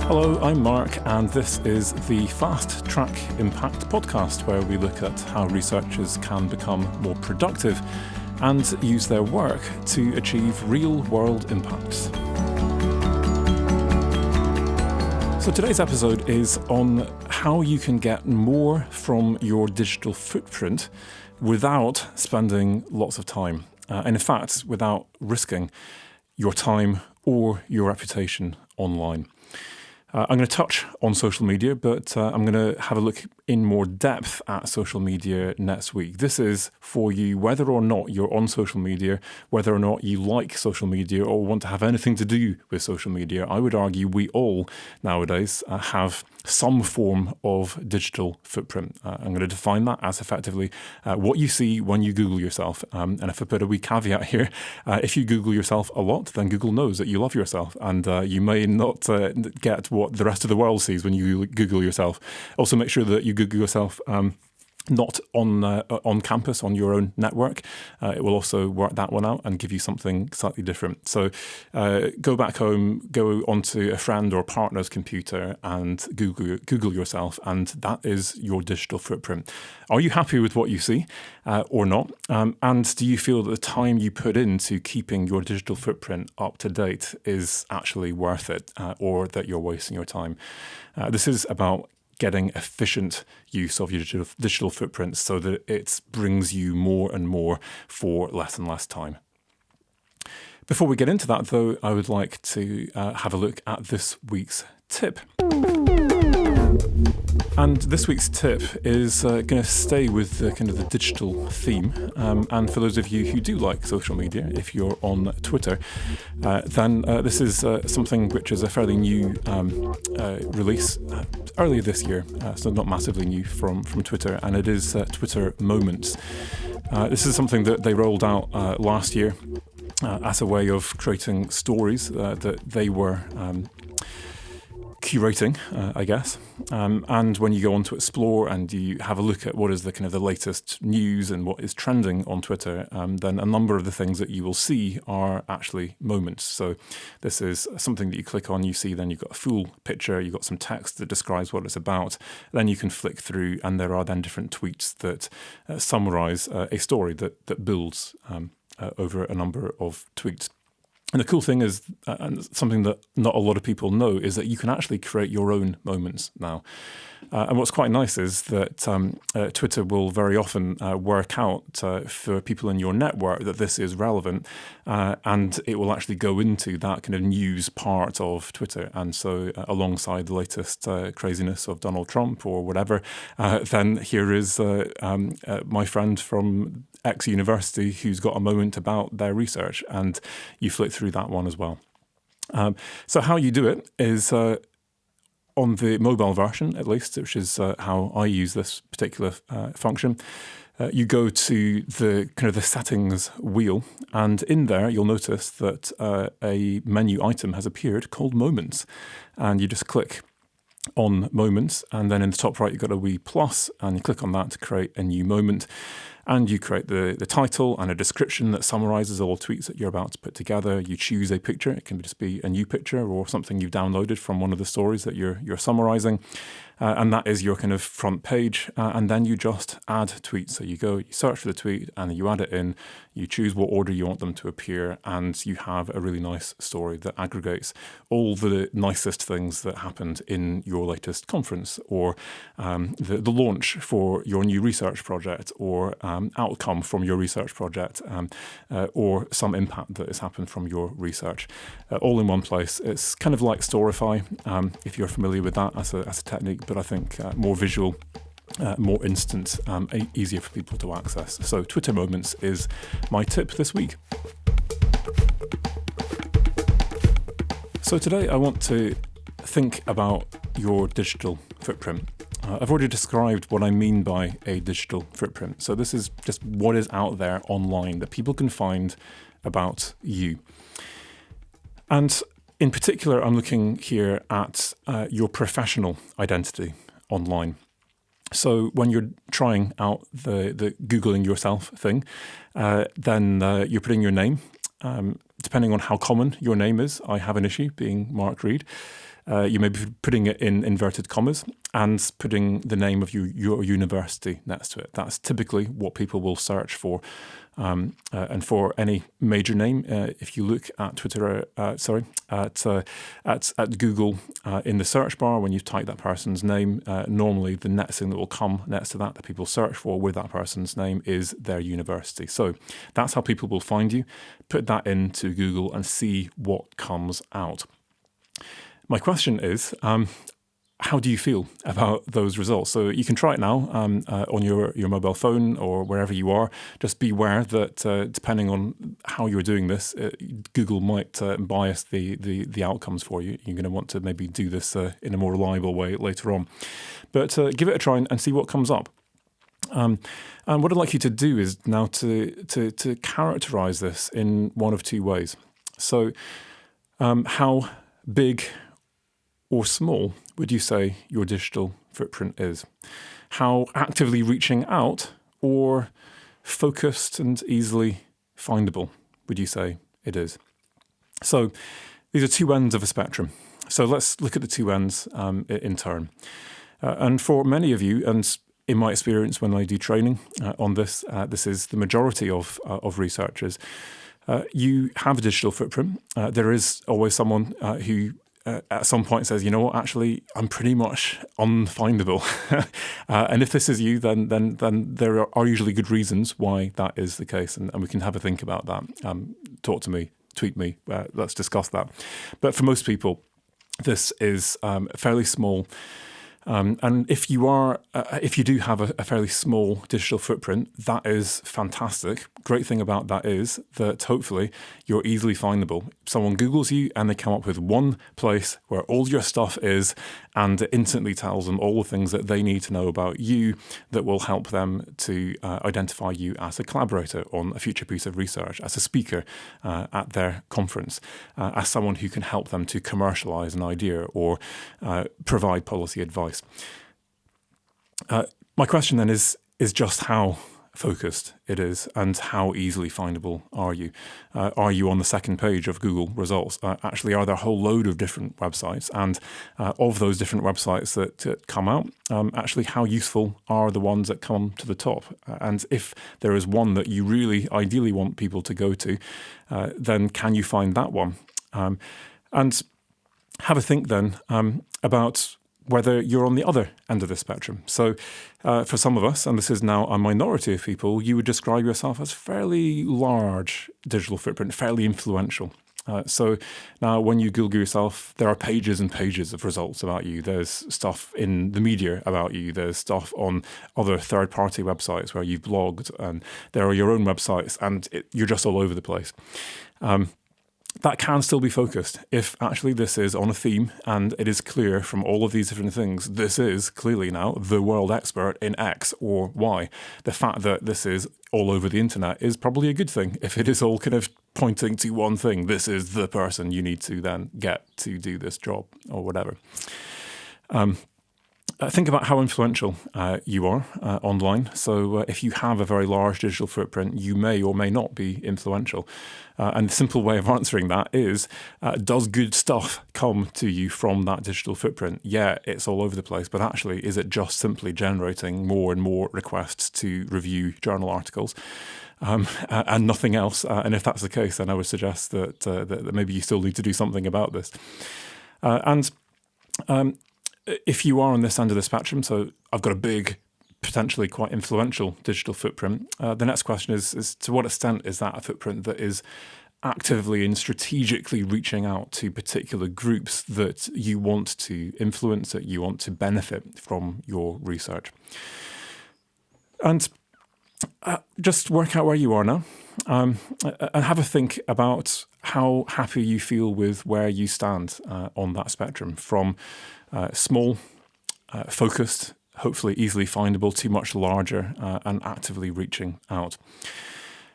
Hello, I'm Mark, and this is the Fast Track Impact podcast, where we look at how researchers can become more productive and use their work to achieve real-world impacts. So today's episode is on how you can get more from your digital footprint without spending lots of time, and in fact, without risking your time or your reputation online. I'm going to touch on social media, but I'm going to have a look in more depth at social media next week. This is for you, whether or not you're on social media, whether or not you like social media or want to have anything to do with social media. I would argue we all nowadays have some form of digital footprint. I'm going to define that as effectively what you see when you Google yourself. And if I put a wee caveat here, if you Google yourself a lot, then Google knows that you love yourself, and you may not get what the rest of the world sees when you Google yourself. Also, make sure that you Google yourself not on campus, on your own network. It will also work that one out and give you something slightly different. So go back home, go onto a friend or partner's computer and Google yourself, and that is your digital footprint. Are you happy with what you see or not? And do you feel that the time you put into keeping your digital footprint up to date is actually worth it, or that you're wasting your time? This is about getting efficient use of your digital footprint so that it brings you more and more for less and less time. Before we get into that, though, I would like to have a look at this week's tip. And this week's tip is going to stay with the kind of the digital theme. And for those of you who do like social media, if you're on Twitter, then this is something which is a fairly new release earlier this year, so not massively new from Twitter, and it is Twitter Moments. This is something that they rolled out last year as a way of creating stories that they were curating, I guess. And when you go on to explore and you have a look at what is the kind of the latest news and what is trending on Twitter, then a number of the things that you will see are actually moments. So this is something that you click on, you see, then you've got a full picture, you've got some text that describes what it's about. Then you can flick through, and there are then different tweets that summarize a story that builds over a number of tweets. And the cool thing is, and something that not a lot of people know, is that you can actually create your own moments now. And what's quite nice is that Twitter will very often work out for people in your network that this is relevant, and it will actually go into that kind of news part of Twitter. And so alongside the latest craziness of Donald Trump or whatever, then here is my friend from X university who's got a moment about their research, and you flick through that one as well. So how you do it is on the mobile version, at least, which is how I use this particular function. You go to the kind of the settings wheel, and in there you'll notice that a menu item has appeared called Moments, and you just click on Moments, and then in the top right you've got a wee plus, and you click on that to create a new moment. And you create the title and a description that summarizes all tweets that you're about to put together. You choose a picture. It can just be a new picture or something you've downloaded from one of the stories that you're summarizing. And that is your kind of front page. And then you just add tweets. So you go, you search for the tweet, and you add it in. You choose what order you want them to appear, and you have a really nice story that aggregates all the nicest things that happened in your latest conference, or the launch for your new research project, or outcome from your research project, or some impact that has happened from your research, all in one place. It's kind of like Storify, if you're familiar with that as a technique, but I think more visual, more instant, easier for people to access. So Twitter Moments is my tip this week. So today I want to think about your digital footprint. I've already described what I mean by a digital footprint. So this is just what is out there online that people can find about you. And in particular, I'm looking here at your professional identity online. So when you're trying out the Googling yourself thing, then you're putting your name. Depending on how common your name is, I have an issue being Mark Reed. You may be putting it in inverted commas and putting the name of your university next to it. That's typically what people will search for. And for any major name, if you look at Twitter, at Google in the search bar, when you type that person's name, normally the next thing that will come next to that people search for with that person's name is their university. So that's how people will find you. Put that into Google and see what comes out. My question is, how do you feel about those results? So you can try it now on your mobile phone or wherever you are. Just be aware that depending on how you're doing this, Google might bias the outcomes for you. You're going to want to maybe do this in a more reliable way later on. But give it a try and see what comes up. And what I'd like you to do is now to characterize this in one of two ways. So how big or small would you say your digital footprint is? How actively reaching out or focused and easily findable would you say it is? So these are two ends of a spectrum. So let's look at the two ends in turn. And for many of you, and in my experience when I do training on this, this is the majority of researchers, you have a digital footprint. There is always someone who at some point says, you know what, actually, I'm pretty much unfindable. And if this is you, then there are usually good reasons why that is the case. And we can have a think about that. Talk to me, tweet me, let's discuss that. But for most people, this is fairly small. And if you do have a fairly small digital footprint, that is fantastic. Great thing about that is that hopefully you're easily findable. Someone Googles you and they come up with one place where all your stuff is, and it instantly tells them all the things that they need to know about you that will help them to identify you as a collaborator on a future piece of research, as a speaker at their conference, as someone who can help them to commercialize an idea or provide policy advice. My question then is just how focused it is and how easily findable are you? Are you on the second page of Google results? Actually, are there a whole load of different websites? And of those different websites that come out, actually how useful are the ones that come to the top? And if there is one that you really ideally want people to go to, then can you find that one? And have a think then about whether you're on the other end of the spectrum. So for some of us, and this is now a minority of people, you would describe yourself as fairly large digital footprint, fairly influential. So now when you Google yourself, there are pages and pages of results about you. There's stuff in the media about you. There's stuff on other third-party websites where you've blogged, and there are your own websites, and you're just all over the place. That can still be focused if actually this is on a theme and it is clear from all of these different things, this is clearly now the world expert in X or Y. The fact that this is all over the internet is probably a good thing if it is all kind of pointing to one thing. This is the person you need to then get to do this job or whatever. Think about how influential you are online. So if you have a very large digital footprint, you may or may not be influential. And the simple way of answering that is, does good stuff come to you from that digital footprint? Yeah, it's all over the place, but actually, is it just simply generating more and more requests to review journal articles? And nothing else. And if that's the case, then I would suggest that maybe you still need to do something about this. If you are on this end of the spectrum, so I've got a big, potentially quite influential digital footprint, the next question is to what extent is that a footprint that is actively and strategically reaching out to particular groups that you want to influence, that you want to benefit from your research? And just work out where you are now and have a think about how happy you feel with where you stand on that spectrum, from small, focused, hopefully easily findable, to much larger and actively reaching out.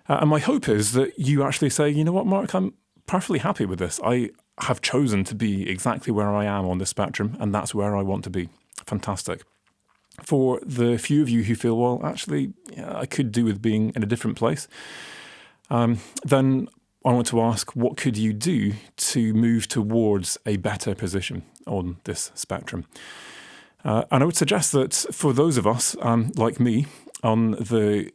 And my hope is that you actually say, you know what, Mark, I'm perfectly happy with this. I have chosen to be exactly where I am on the spectrum, and that's where I want to be. Fantastic. For the few of you who feel, well, actually, I could do with being in a different place, then I want to ask, what could you do to move towards a better position on this spectrum? And I would suggest that for those of us, like me, on the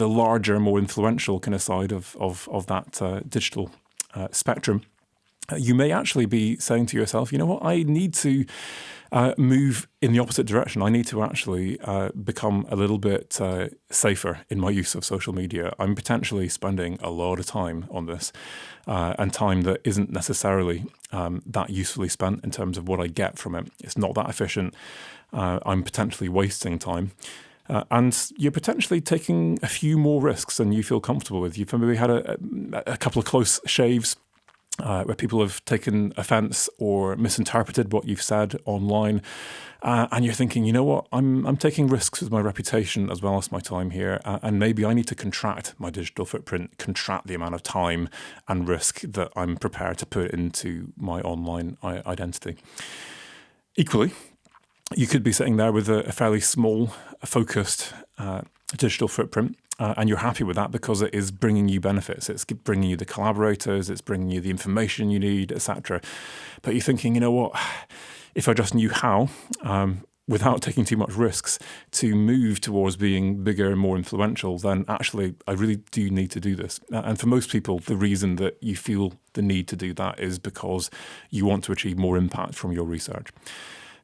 larger, more influential kind of side of that digital spectrum, you may actually be saying to yourself, you know what, I need to move in the opposite direction. I need to actually become a little bit safer in my use of social media. I'm potentially spending a lot of time on this and time that isn't necessarily that usefully spent in terms of what I get from it. It's not that efficient. I'm potentially wasting time. And you're potentially taking a few more risks than you feel comfortable with. You've maybe had a couple of close shaves where people have taken offence or misinterpreted what you've said online, and you're thinking, you know what, I'm taking risks with my reputation as well as my time here, and maybe I need to contract my digital footprint, contract the amount of time and risk that I'm prepared to put into my online identity. Equally, you could be sitting there with a fairly small, focused digital footprint, and you're happy with that because it is bringing you benefits. It's bringing you the collaborators, it's bringing you the information you need, etc. But you're thinking, you know what, if I just knew how, without taking too much risks, to move towards being bigger and more influential, then actually I really do need to do this. And for most people, the reason that you feel the need to do that is because you want to achieve more impact from your research.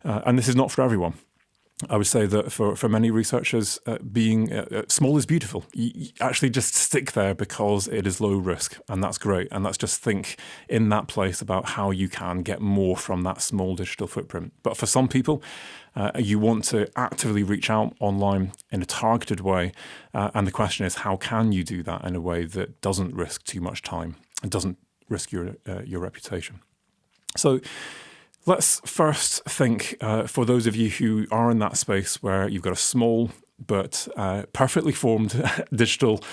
And this is not for everyone. I would say that for many researchers, being small is beautiful. You actually just stick there because it is low risk, and that's great. And let's just think in that place about how you can get more from that small digital footprint. But for some people, you want to actively reach out online in a targeted way. And the question is, how can you do that in a way that doesn't risk too much time and doesn't risk your reputation? So let's first think, for those of you who are in that space where you've got a small but perfectly formed digital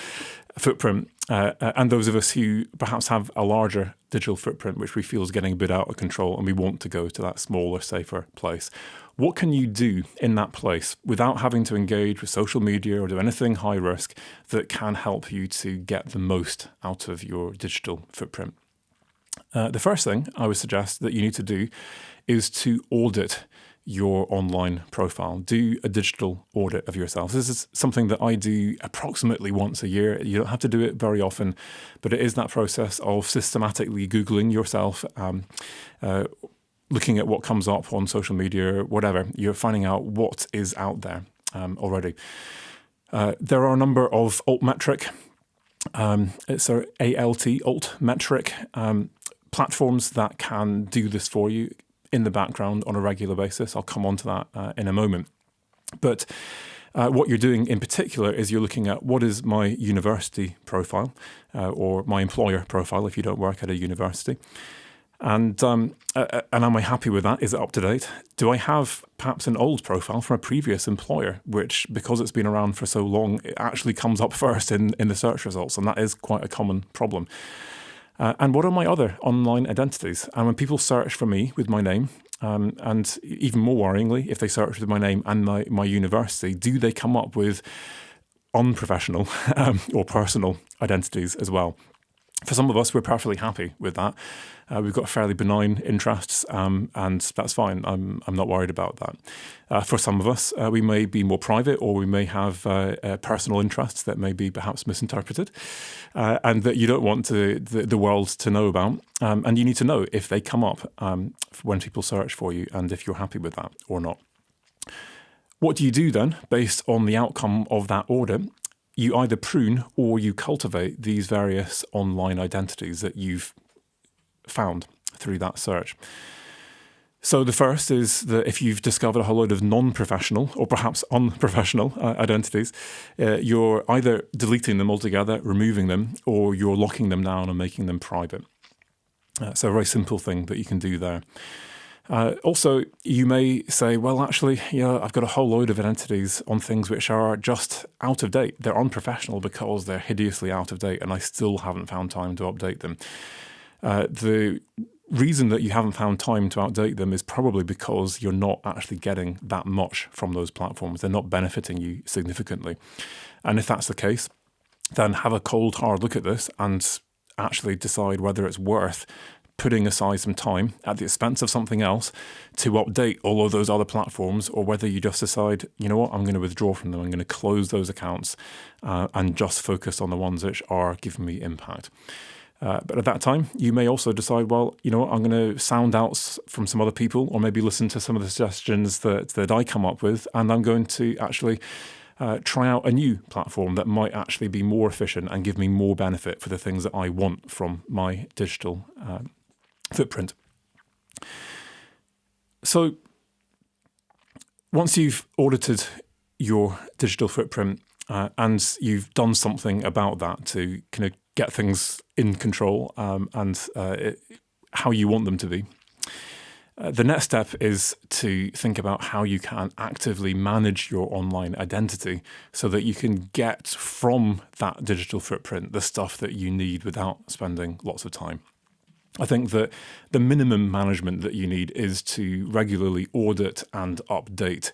footprint, and those of us who perhaps have a larger digital footprint, which we feel is getting a bit out of control, and we want to go to that smaller, safer place. What can you do in that place without having to engage with social media or do anything high risk that can help you to get the most out of your digital footprint? The first thing I would suggest that you need to do is to audit your online profile. Do a digital audit of yourself. This is something that I do approximately once a year. You don't have to do it very often, but it is that process of systematically Googling yourself, looking at what comes up on social media, whatever. You're finding out what is out there already. There are a number of altmetric, so ALT, altmetric, platforms that can do this for you in the background on a regular basis. I'll come on to that in a moment. But what you're doing in particular is you're looking at what is my university profile or my employer profile if you don't work at a university. And am I happy with that? Is it up to date? Do I have perhaps an old profile from a previous employer, which, because it's been around for so long, it actually comes up first in the search results, and that is quite a common problem. And what are my other online identities? And when people search for me with my name, and even more worryingly, if they search with my name and my university, do they come up with unprofessional or personal identities as well? For some of us, we're perfectly happy with that. We've got fairly benign interests, and that's fine. I'm not worried about that. For some of us, we may be more private, or we may have personal interests that may be perhaps misinterpreted, and that you don't want the world to know about. And you need to know if they come up when people search for you, and if you're happy with that or not. What do you do then, based on the outcome of that audit? You either prune or you cultivate these various online identities that you've found through that search. So the first is that if you've discovered a whole load of non-professional or perhaps unprofessional identities, you're either deleting them altogether, removing them, or you're locking them down and making them private. So a very simple thing that you can do there. Also, you may say, well, actually, I've got a whole load of identities on things which are just out of date. They're unprofessional because they're hideously out of date, and I still haven't found time to update them. The reason that you haven't found time to update them is probably because you're not actually getting that much from those platforms. They're not benefiting you significantly. And if that's the case, then have a cold, hard look at this and actually decide whether it's worth putting aside some time at the expense of something else to update all of those other platforms, or whether you just decide, you know what, I'm going to withdraw from them, I'm going to close those accounts and just focus on the ones which are giving me impact. But at that time, you may also decide, well, you know what, I'm going to sound out from some other people, or maybe listen to some of the suggestions that I come up with, and I'm going to actually try out a new platform that might actually be more efficient and give me more benefit for the things that I want from my digital footprint. So once you've audited your digital footprint and you've done something about that to kind of get things in control and how you want them to be, the next step is to think about how you can actively manage your online identity so that you can get from that digital footprint the stuff that you need without spending lots of time. I think that the minimum management that you need is to regularly audit and update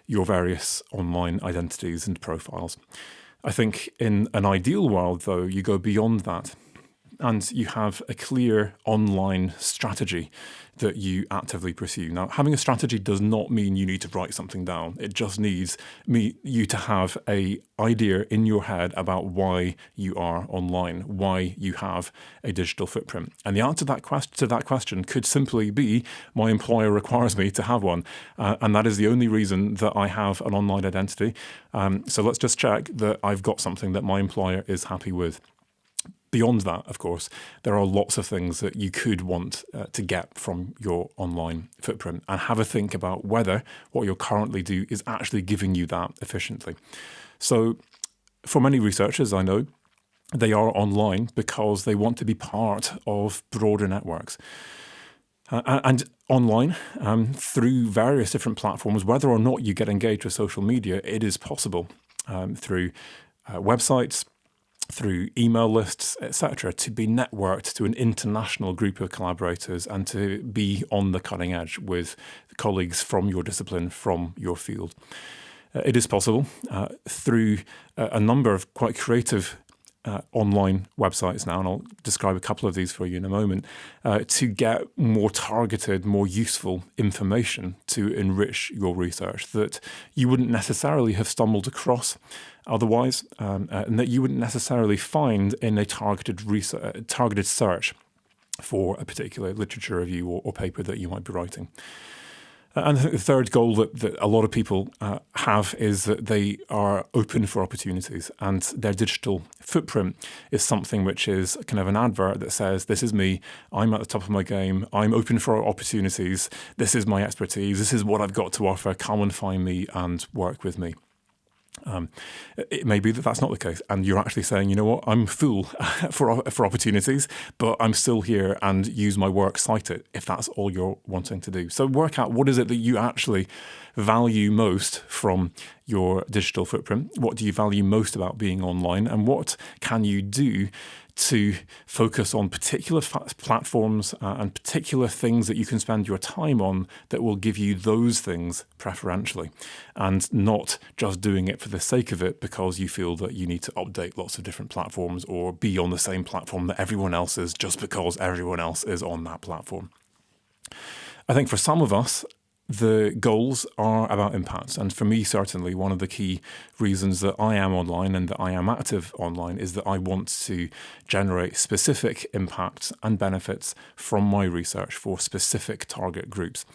your various online identities and profiles. I think in an ideal world, though, you go beyond that and you have a clear online strategy that you actively pursue. Now, having a strategy does not mean you need to write something down. It just needs you to have an idea in your head about why you are online, why you have a digital footprint. And the answer to that question could simply be, my employer requires me to have one. And that is the only reason that I have an online identity. So let's just check that I've got something that my employer is happy with. Beyond that, of course, there are lots of things that you could want to get from your online footprint, and have a think about whether what you currently do is actually giving you that efficiently. So for many researchers, I know, they are online because they want to be part of broader networks. And online, through various different platforms, whether or not you get engaged with social media, it is possible through websites, through email lists, etc., to be networked to an international group of collaborators and to be on the cutting edge with colleagues from your discipline, from your field. It is possible through a number of quite creative online websites now, and I'll describe a couple of these for you in a moment, to get more targeted, more useful information to enrich your research that you wouldn't necessarily have stumbled across otherwise, and that you wouldn't necessarily find in a targeted search for a particular literature review or paper that you might be writing. And I think the third goal that a lot of people have is that they are open for opportunities, and their digital footprint is something which is kind of an advert that says, this is me, I'm at the top of my game, I'm open for opportunities, this is my expertise, this is what I've got to offer, come and find me and work with me. It may be that that's not the case, and you're actually saying, you know what, I'm full for opportunities, but I'm still here, and use my work, cite it, if that's all you're wanting to do. So work out what is it that you actually value most from your digital footprint. What do you value most about being online, and what can you do to focus on particular platforms and particular things that you can spend your time on that will give you those things preferentially, and not just doing it for the sake of it because you feel that you need to update lots of different platforms or be on the same platform that everyone else is just because everyone else is on that platform. I think for some of us, the goals are about impacts. And for me, certainly, one of the key reasons that I am online and that I am active online is that I want to generate specific impacts and benefits from my research for specific target groups.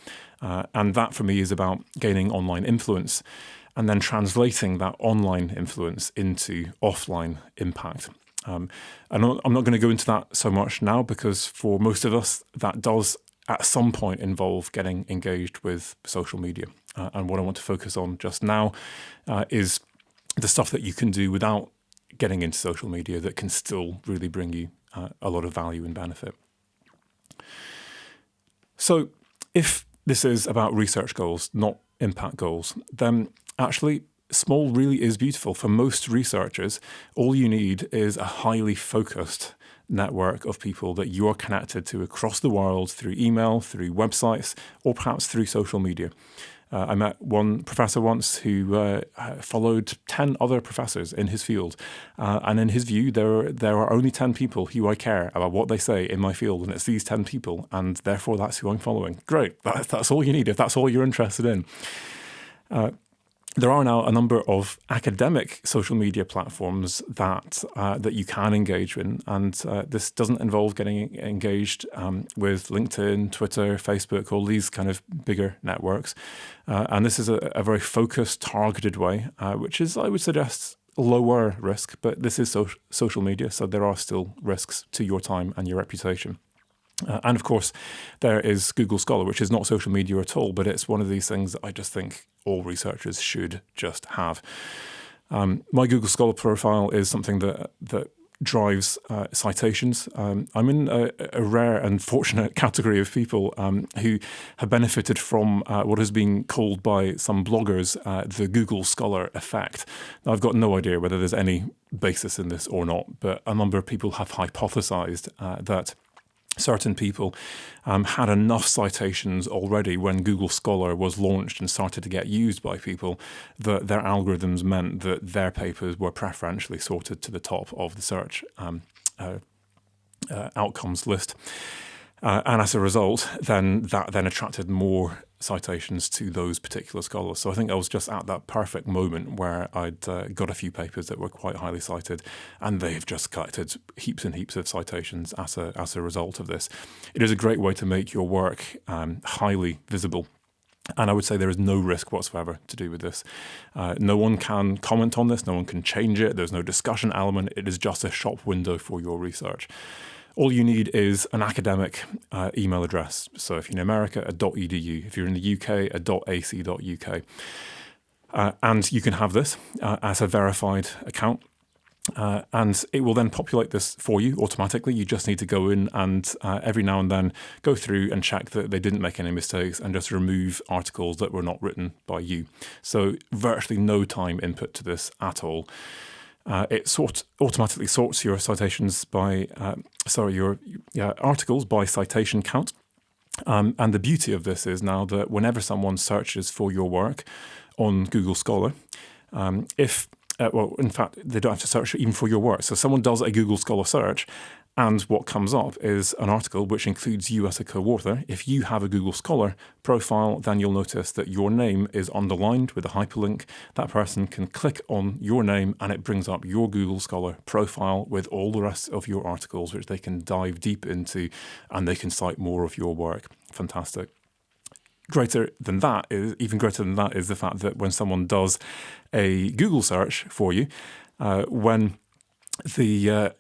And that for me is about gaining online influence and then translating that online influence into offline impact. And I'm not going to go into that so much now, because for most of us, that does at some point involve getting engaged with social media. And what I want to focus on just now is the stuff that you can do without getting into social media that can still really bring you a lot of value and benefit. So if this is about research goals, not impact goals, then actually small really is beautiful. For most researchers, all you need is a highly focused network of people that you are connected to across the world through email, through websites, or perhaps through social media. I met one professor once who followed 10 other professors in his field. And in his view, there are only 10 people who I care about what they say in my field, and it's these 10 people, and therefore that's who I'm following. Great, that's all you need if that's all you're interested in. There are now a number of academic social media platforms that you can engage in, and this doesn't involve getting engaged with LinkedIn, Twitter, Facebook, all these kind of bigger networks. And this is a very focused, targeted way, which is, I would suggest, lower risk, but this is social media, so there are still risks to your time and your reputation. And of course, there is Google Scholar, which is not social media at all, but it's one of these things that I just think all researchers should just have. My Google Scholar profile is something that drives citations. I'm in a rare and fortunate category of people who have benefited from what has been called by some bloggers the Google Scholar effect. Now, I've got no idea whether there's any basis in this or not, but a number of people have hypothesized that certain people had enough citations already when Google Scholar was launched and started to get used by people that their algorithms meant that their papers were preferentially sorted to the top of the search outcomes list. And as a result, then that attracted more citations to those particular scholars. So I think I was just at that perfect moment where I'd got a few papers that were quite highly cited, and they've just collected heaps and heaps of citations as a result of this. It is a great way to make your work highly visible. And I would say there is no risk whatsoever to do with this. No one can comment on this. No one can change it. There's no discussion element. It is just a shop window for your research. All you need is an academic email address. So if you're in America, a .edu. If you're in the UK, a .ac.uk. And you can have this as a verified account. And it will then populate this for you automatically. You just need to go in and every now and then go through and check that they didn't make any mistakes and just remove articles that were not written by you. So virtually no time input to this at all. It automatically sorts your citations by, your articles by citation count. And the beauty of this is now that whenever someone searches for your work on Google Scholar, in fact, they don't have to search even for your work. So someone does a Google Scholar search, and what comes up is an article which includes you as a co-author. If you have a Google Scholar profile, then you'll notice that your name is underlined with a hyperlink. That person can click on your name and it brings up your Google Scholar profile with all the rest of your articles, which they can dive deep into, and they can cite more of your work. Fantastic. Even greater than that is the fact that when someone does a Google search for you, when the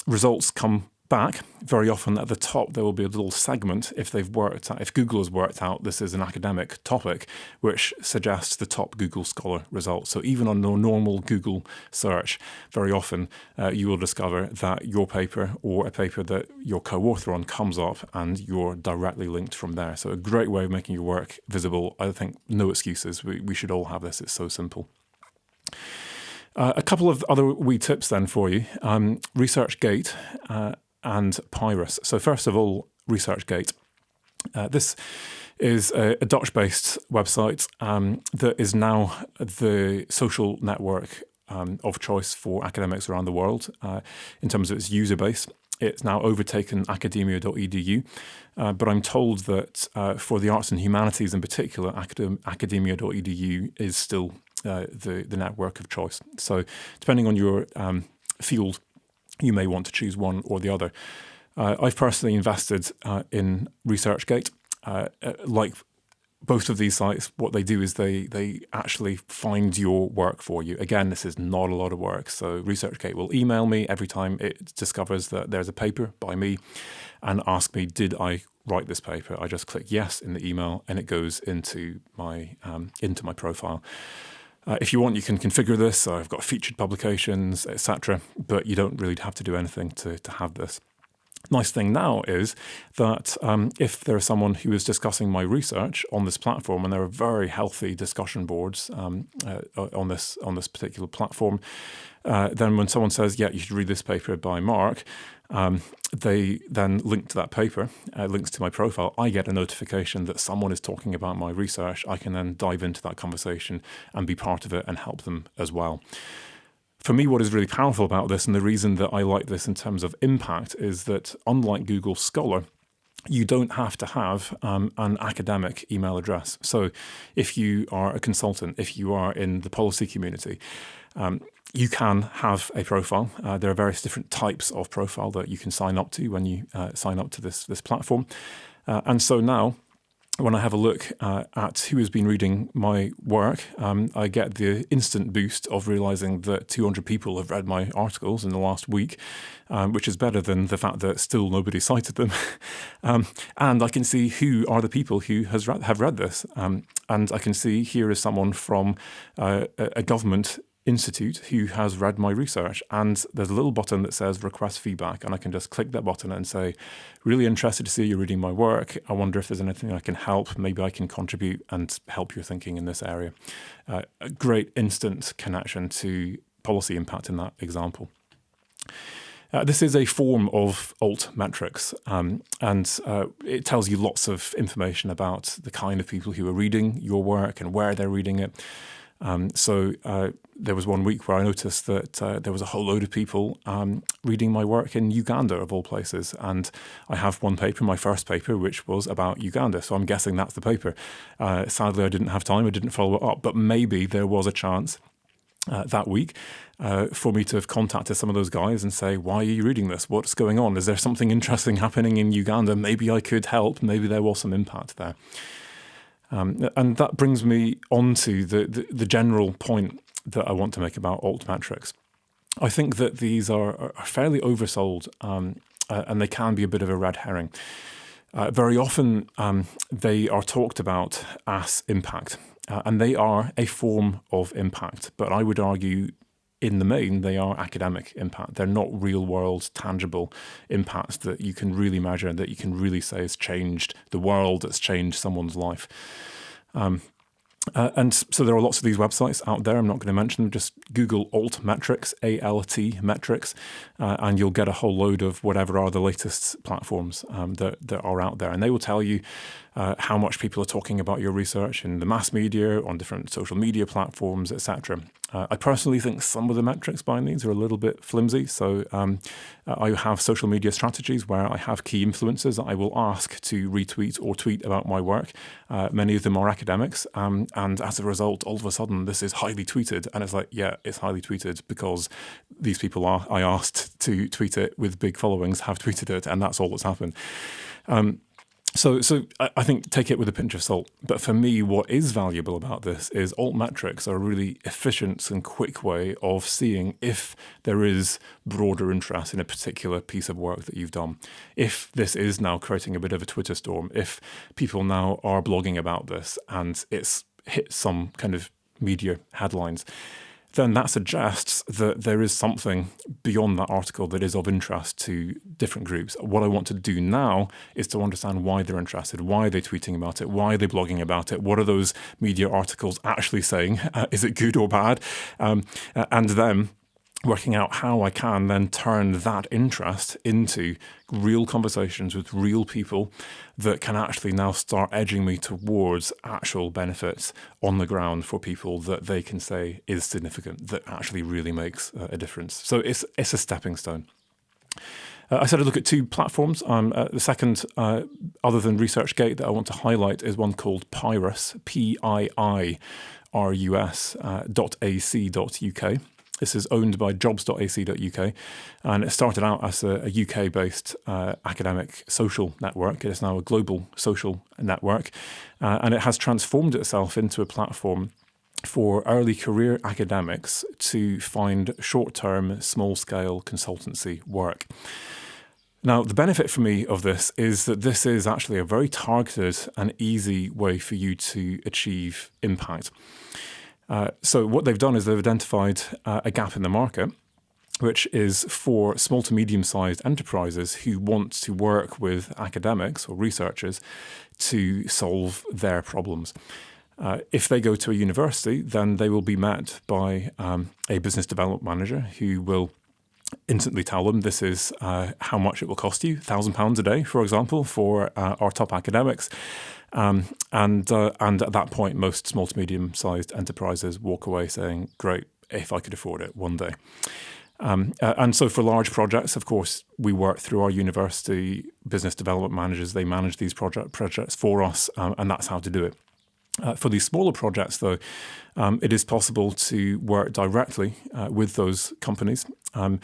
results come back, very often at the top there will be a little segment if Google has worked out this is an academic topic, which suggests the top Google Scholar results. So even on a normal Google search, very often you will discover that your paper or a paper that you're co-author on comes up and you're directly linked from there. So a great way of making your work visible. I think no excuses. We should all have this. It's so simple. A couple of other wee tips then for you. ResearchGate and Pyrus. So first of all, ResearchGate. This is a Dutch-based website that is now the social network of choice for academics around the world in terms of its user base. It's now overtaken academia.edu, but I'm told that for the arts and humanities in particular, academia.edu is still the network of choice. So depending on your field, you may want to choose one or the other. I've personally invested in ResearchGate. Like both of these sites, what they do is they actually find your work for you. Again, this is not a lot of work. So ResearchGate will email me every time it discovers that there's a paper by me and ask me, did I write this paper? I just click yes in the email and it goes into my profile. If you want, you can configure this. So I've got featured publications, etc. But you don't really have to do anything to have this. Nice thing now is that if there is someone who is discussing my research on this platform, and there are very healthy discussion boards on this particular platform, then when someone says, yeah, you should read this paper by Mark, they then link to that paper, links to my profile. I get a notification that someone is talking about my research. I can then dive into that conversation and be part of it and help them as well. For me, what is really powerful about this, and the reason that I like this in terms of impact, is that unlike Google Scholar, you don't have to have an academic email address. So if you are a consultant, if you are in the policy community, you can have a profile. There are various different types of profile that you can sign up to when you sign up to this platform. And so now, when I have a look at who has been reading my work, I get the instant boost of realizing that 200 people have read my articles in the last week, which is better than the fact that still nobody cited them. And I can see who are the people who have read this. And I can see here is someone from a government institute who has read my research, and there's a little button that says request feedback, and I can just click that button and say, really interested to see you reading my work. I wonder if there's anything I can help. Maybe I can contribute and help your thinking in this area. A great instant connection to policy impact in that example. This is a form of altmetrics, and it tells you lots of information about the kind of people who are reading your work and where they're reading it. So there was one week where I noticed that there was a whole load of people reading my work in Uganda, of all places. And I have one paper, my first paper, which was about Uganda. So I'm guessing that's the paper. Sadly, I didn't have time. I didn't follow it up. But maybe there was a chance that week for me to have contacted some of those guys and say, why are you reading this? What's going on? Is there something interesting happening in Uganda? Maybe I could help. Maybe there was some impact there. And that brings me on to the general point that I want to make about altmetrics. I think that these are fairly oversold, and they can be a bit of a red herring. Very often they are talked about as impact, and they are a form of impact. But I would argue, in the main, they are academic impact. They're not real-world, tangible impacts that you can really measure, that you can really say has changed the world, that's changed someone's life. And so there are lots of these websites out there. I'm not going to mention them. Just Google altmetrics, ALT metrics, and you'll get a whole load of whatever are the latest platforms that are out there. And they will tell you how much people are talking about your research in the mass media, on different social media platforms, etc. I personally think some of the metrics behind these are a little bit flimsy. So I have social media strategies where I have key influencers that I will ask to retweet or tweet about my work. Many of them are academics. And as a result, all of a sudden, this is highly tweeted. And it's like, yeah, it's highly tweeted because these people I asked to tweet it with big followings have tweeted it. And that's all that's happened. So I think take it with a pinch of salt. But for me, what is valuable about this is altmetrics are a really efficient and quick way of seeing if there is broader interest in a particular piece of work that you've done. If this is now creating a bit of a Twitter storm, if people now are blogging about this and it's hit some kind of media headlines, then that suggests that there is something beyond that article that is of interest to different groups. What I want to do now is to understand why they're interested, why are they tweeting about it, why are they blogging about it, what are those media articles actually saying, is it good or bad, and then working out how I can then turn that interest into real conversations with real people that can actually now start edging me towards actual benefits on the ground for people that they can say is significant, that actually really makes a difference. So it's a stepping stone. I said I'd look at two platforms. The second, other than ResearchGate, that I want to highlight is one called Piirus, PIIRUS.ac.uk. This is owned by jobs.ac.uk, and it started out as a UK-based academic social network. It is now a global social network, and it has transformed itself into a platform for early career academics to find short-term, small-scale consultancy work. Now, the benefit for me of this is that this is actually a very targeted and easy way for you to achieve impact. So what they've done is they've identified a gap in the market, which is for small to medium-sized enterprises who want to work with academics or researchers to solve their problems. If they go to a university, then they will be met by a business development manager who will instantly tell them this is how much it will cost you, £1,000 a day, for example, for our top academics. And at that point, most small to medium-sized enterprises walk away saying, great, if I could afford it one day. And so for large projects, of course, we work through our university business development managers. They manage these projects for us, and that's how to do it. For these smaller projects, though, it is possible to work directly with those companies. And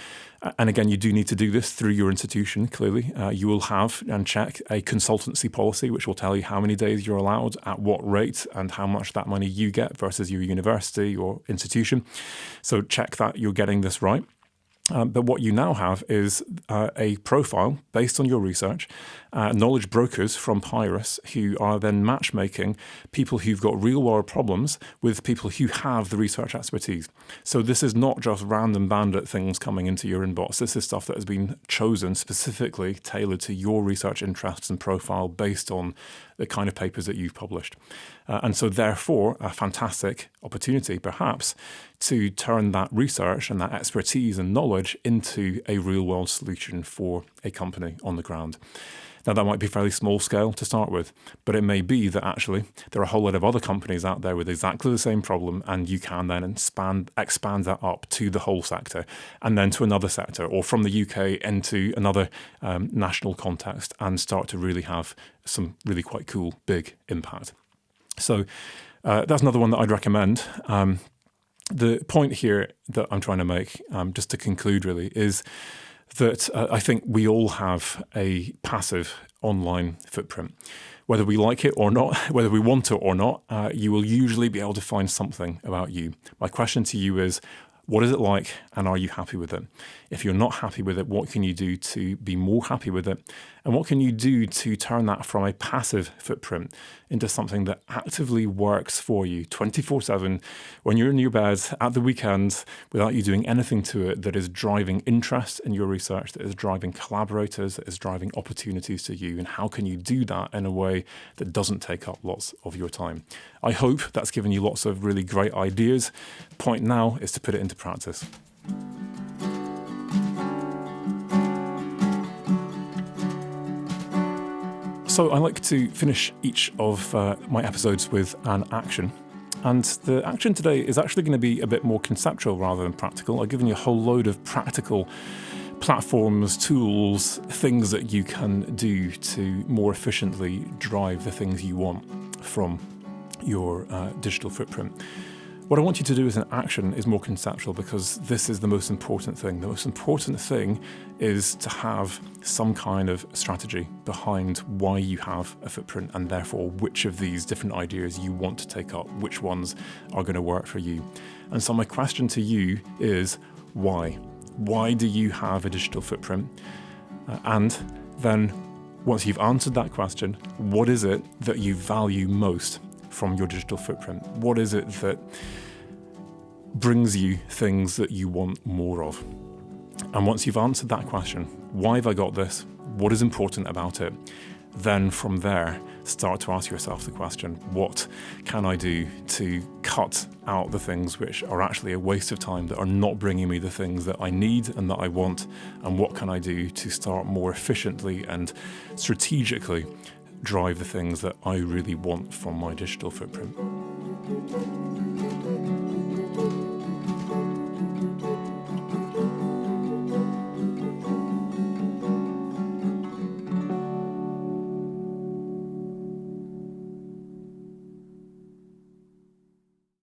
again, you do need to do this through your institution, clearly. You will have and check a consultancy policy, which will tell you how many days you're allowed, at what rate, and how much that money you get versus your university or institution. So check that you're getting this right. But what you now have is a profile based on your research, knowledge brokers from Pyrus who are then matchmaking people who've got real world problems with people who have the research expertise. So this is not just random bandit things coming into your inbox. This is stuff that has been chosen specifically tailored to your research interests and profile based on the kind of papers that you've published. And so therefore, a fantastic opportunity perhaps to turn that research and that expertise and knowledge into a real world solution for a company on the ground. Now, that might be fairly small scale to start with, but it may be that actually there are a whole lot of other companies out there with exactly the same problem, and you can then expand that up to the whole sector and then to another sector, or from the UK into another national context, and start to really have some really quite cool, big impact. So that's another one that I'd recommend. The point here that I'm trying to make, just to conclude really, is that I think we all have a passive online footprint. Whether we like it or not, whether we want it or not, you will usually be able to find something about you. My question to you is, what is it like, and are you happy with it? If you're not happy with it, what can you do to be more happy with it? And what can you do to turn that from a passive footprint into something that actively works for you 24/7 when you're in your bed at the weekend without you doing anything to it, that is driving interest in your research, that is driving collaborators, that is driving opportunities to you? And how can you do that in a way that doesn't take up lots of your time? I hope that's given you lots of really great ideas. Point now is to put it into practice. So I like to finish each of my episodes with an action. And the action today is actually going to be a bit more conceptual rather than practical. I've given you a whole load of practical platforms, tools, things that you can do to more efficiently drive the things you want from your digital footprint. What I want you to do as an action is more conceptual, because this is the most important thing. The most important thing is to have some kind of strategy behind why you have a footprint, and therefore which of these different ideas you want to take up, which ones are going to work for you. And so my question to you is, why? Why do you have a digital footprint? And then once you've answered that question, what is it that you value most from your digital footprint? What is it that brings you things that you want more of? And once you've answered that question, why have I got this? What is important about it? Then from there, start to ask yourself the question, what can I do to cut out the things which are actually a waste of time, that are not bringing me the things that I need and that I want? And what can I do to start more efficiently and strategically drive the things that I really want from my digital footprint?